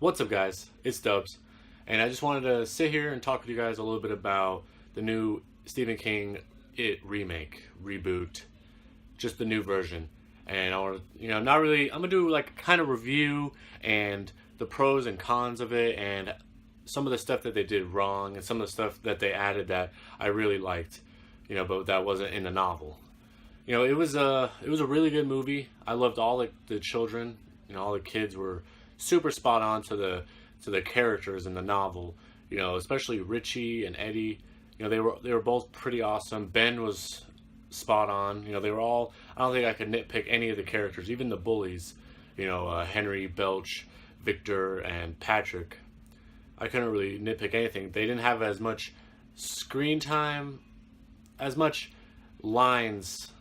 What's up, guys? It's Dubzz, and I just wanted to sit here and talk with you guys a little bit about the new Stephen King It remake, reboot, just the new version. And I want to, not really, I'm gonna do like a kind of review and the pros and cons of it, and some of the stuff that they did wrong, and some of the stuff that they added that I really liked, but that wasn't in the novel. It was a really good movie. I loved all the children. All the kids were super spot on to the characters in the novel. Especially Richie and Eddie. They were both pretty awesome. Ben was spot on. They were all. I don't think I could nitpick any of the characters, even the bullies. Henry, Belch, Victor, and Patrick. I couldn't really nitpick anything. They didn't have as much screen time, as much lines,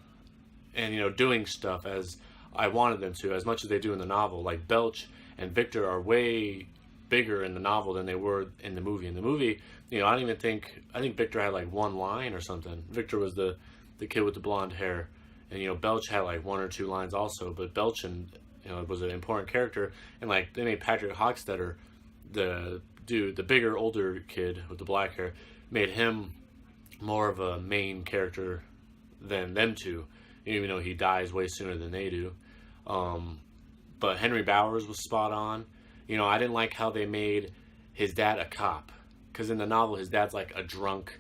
and doing stuff as I wanted them to, as much as they do in the novel. Like Belch and Victor are way bigger in the novel than they were in the movie. In the movie, I think Victor had like one line or something. Victor was the kid with the blonde hair, and Belch had like one or two lines also. But Belch was an important character, and like they made Patrick Hockstetter, the dude, the bigger, older kid with the black hair, made him more of a main character than them two, even though he dies way sooner than they do. But Henry Bowers was spot on. I didn't like how they made his dad a cop, because in the novel his dad's like a drunk,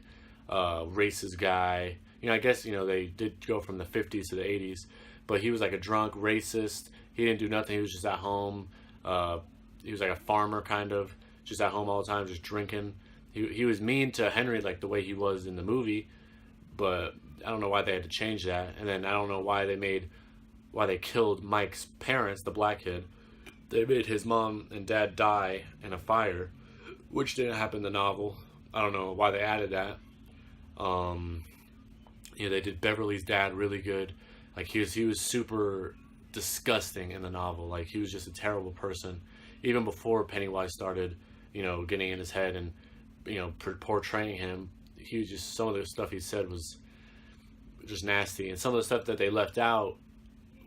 racist guy. I guess they did go from the 50s to the 80s, but he was like a drunk racist. He didn't do nothing. He was just at home. He was like a farmer kind of, just at home all the time, just drinking. He was mean to Henry like the way he was in the movie, but I don't know why they had to change that. And then I don't know why they killed Mike's parents, the black kid. They made his mom and dad die in a fire, which didn't happen in the novel. I don't know why they added that. They did Beverly's dad really good. Like he was super disgusting in the novel. Like he was just a terrible person, even before Pennywise started, getting in his head and, portraying him. He was just, some of the stuff he said was just nasty, and some of the stuff that they left out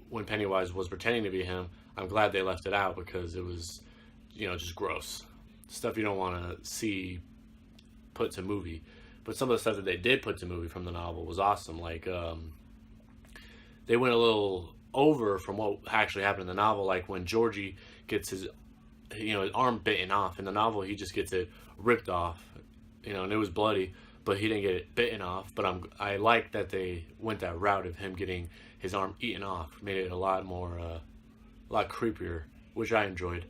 when Pennywise was pretending to be him, I'm glad they left it out, because it was, just gross stuff you don't want to see put to movie. But some of the stuff that they did put to movie from the novel was awesome. Like they went a little over from what actually happened in the novel. Like when Georgie gets his arm bitten off in the novel, he just gets it ripped off, and it was bloody, but he didn't get it bitten off. But I like that they went that route of him getting his arm eaten off. Made it a lot creepier, which I enjoyed.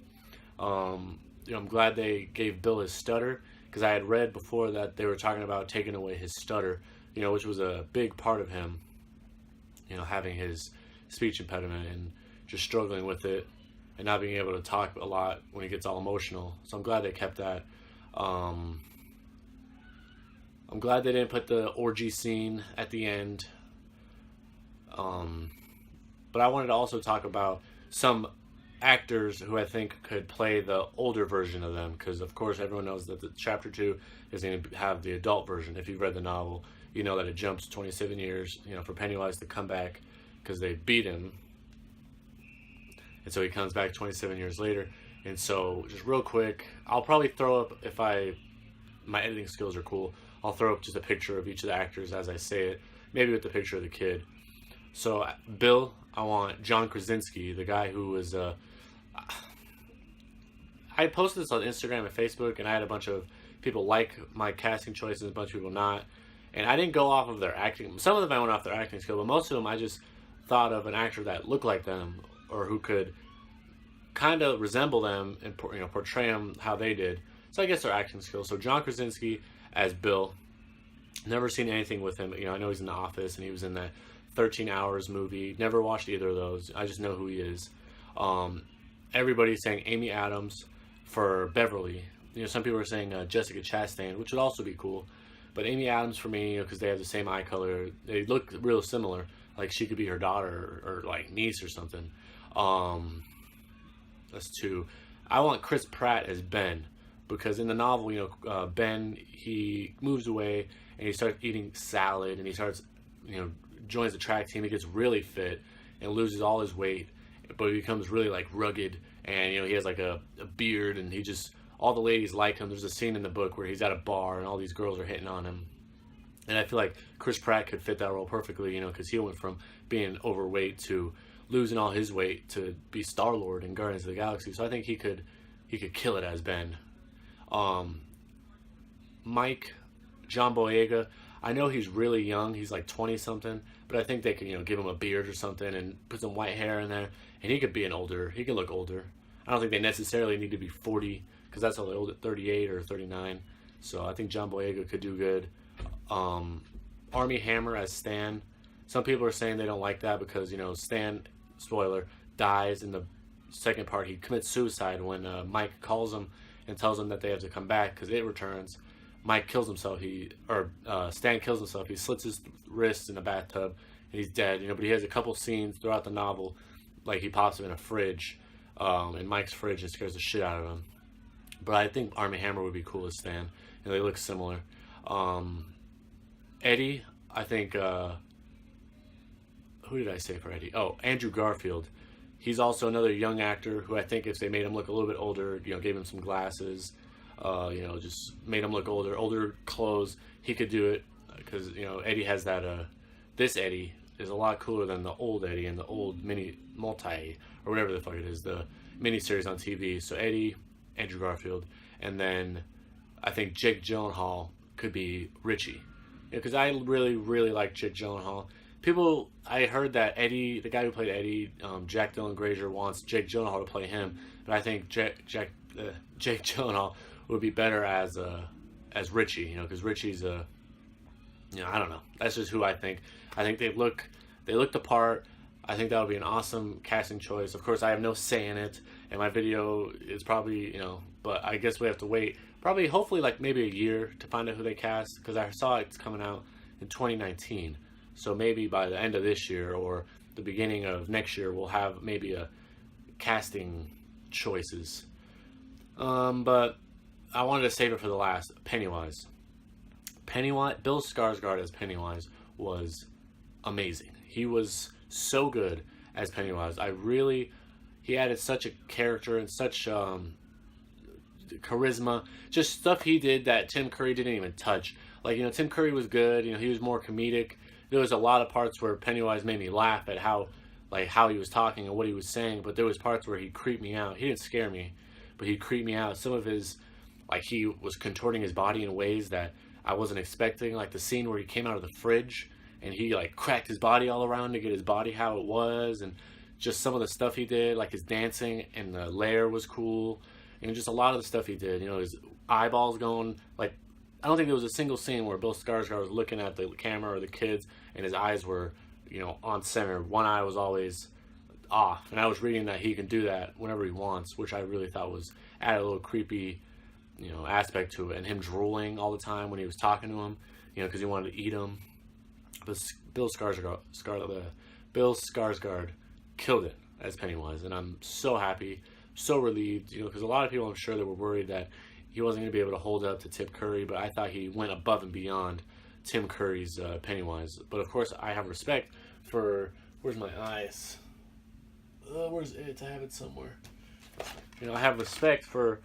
I'm glad they gave Bill his stutter, because I had read before that they were talking about taking away his stutter, which was a big part of him, having his speech impediment and just struggling with it and not being able to talk a lot when he gets all emotional. So I'm glad they kept that. I'm glad they didn't put the orgy scene at the end. But I wanted to also talk about some actors who I think could play the older version of them, because of course everyone knows that the chapter 2 is going to have the adult version. If you've read the novel, you know that it jumps 27 years, for Pennywise to come back, because they beat him, and so he comes back 27 years later. And so just real quick, I'll probably throw up, if my editing skills are cool, I'll throw up just a picture of each of the actors as I say it, maybe with the picture of the kid. So Bill, I want John Krasinski, the guy who was I posted this on Instagram and Facebook, and I had a bunch of people like my casting choices, a bunch of people not. And I didn't go off of their acting. Some of them I went off their acting skill, but most of them I just thought of an actor that looked like them, or who could kind of resemble them and portray them how they did. So I guess their acting skills. So John Krasinski as Bill. Never seen anything with him. I know he's in The Office, and he was in that 13 Hours movie. Never watched either of those. I just know who he is. Everybody's saying Amy Adams for Beverly. Some people are saying Jessica Chastain, which would also be cool. But Amy Adams for me, because they have the same eye color. They look real similar. Like she could be her daughter or like niece or something. That's two. I want Chris Pratt as Ben, because in the novel, Ben, he moves away and he starts eating salad, and he starts, joins the track team. He gets really fit and loses all his weight, but he becomes really like rugged and he has like a beard, and he just, all the ladies like him. There's a scene in the book where he's at a bar and all these girls are hitting on him, and I feel like Chris Pratt could fit that role perfectly, because he went from being overweight to losing all his weight to be Star-Lord in Guardians of the Galaxy. So I think he could kill it as Ben. Mike, John Boyega, I know he's really young. He's like 20 something, but I think they could, give him a beard or something and put some white hair in there, and he could look older. I don't think they necessarily need to be 40, because that's how they're old at 38 or 39. So I think John Boyega could do good. Armie Hammer as Stan. Some people are saying they don't like that because, Stan, spoiler, dies in the second part. He commits suicide when Mike calls him and tells him that they have to come back because it returns. Mike kills himself. Stan kills himself. He slits his wrists in a bathtub and he's dead. But he has a couple scenes throughout the novel, like he pops him in a fridge, in Mike's fridge, and scares the shit out of him. But I think Armie Hammer would be cool as Stan. They look similar. Eddie, I think. Who did I say for Eddie? Oh, Andrew Garfield. He's also another young actor who I think if they made him look a little bit older, gave him some glasses, just made him look older clothes, he could do it. Because, Eddie has that, this Eddie is a lot cooler than the old Eddie and the old multi, or whatever the fuck it is, the miniseries on TV. So Eddie, Andrew Garfield, and then I think Jake Gyllenhaal could be Richie. Because I really, really like Jake Gyllenhaal. I heard that Eddie, the guy who played Eddie, Jack Dylan Grazer, wants Jake Gyllenhaal to play him, but I think Jake Gyllenhaal would be better as Richie, because Richie's I don't know. That's just who I think. I think they look the part. I think that would be an awesome casting choice. Of course, I have no say in it, and my video is probably, but I guess we have to wait. Probably, hopefully, like maybe a year to find out who they cast, because I saw it's coming out in 2019. So maybe by the end of this year or the beginning of next year, we'll have maybe a casting choices. But I wanted to save it for the last. Pennywise, Bill Skarsgård as Pennywise was amazing. He was so good as Pennywise. He added such a character and such charisma, just stuff he did that Tim Curry didn't even touch. Like, Tim Curry was good. He was more comedic. There was a lot of parts where Pennywise made me laugh at how he was talking and what he was saying, but there was parts where he creeped me out. He didn't scare me, but he creeped me out. Some of his, he was contorting his body in ways that I wasn't expecting, like the scene where he came out of the fridge and he cracked his body all around to get his body how it was, and just some of the stuff he did, like his dancing and the lair was cool, and just a lot of the stuff he did, his eyeballs going, I don't think there was a single scene where Bill Skarsgård was looking at the camera or the kids and his eyes were, on center. One eye was always off. And I was reading that he can do that whenever he wants, which I really thought was added a little creepy, aspect to it. And him drooling all the time when he was talking to him, because he wanted to eat him. But Bill Skarsgård killed it as Pennywise. And I'm so happy, so relieved, because a lot of people, I'm sure, that were worried that he wasn't going to be able to hold up to Tim Curry, but I thought he went above and beyond Tim Curry's Pennywise. But of course, I have respect for, where's my eyes? Where's it? I have it somewhere. I have respect for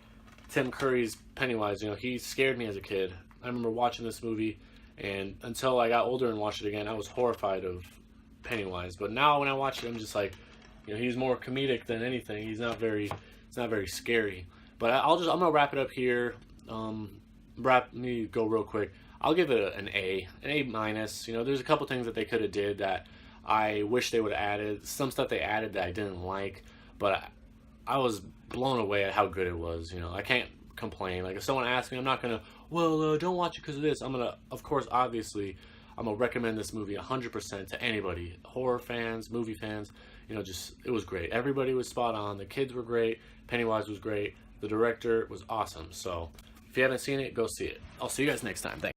Tim Curry's Pennywise. He scared me as a kid. I remember watching this movie, and until I got older and watched it again, I was horrified of Pennywise. But now when I watch it, I'm just like, he's more comedic than anything. It's not very scary. But I'm gonna wrap it up here. Let me go real quick. I'll give it an A minus. There's a couple things that they could have did that I wish they would have added. Some stuff they added that I didn't like, but I was blown away at how good it was. I can't complain. If someone asks me, I'm not gonna, don't watch it because of this. I'm gonna, of course, obviously, I'm gonna recommend this movie 100% to anybody. Horror fans, movie fans. It was great. Everybody was spot on. The kids were great. Pennywise was great. The director was awesome. So if you haven't seen it, go see it. I'll see you guys next time. Thanks.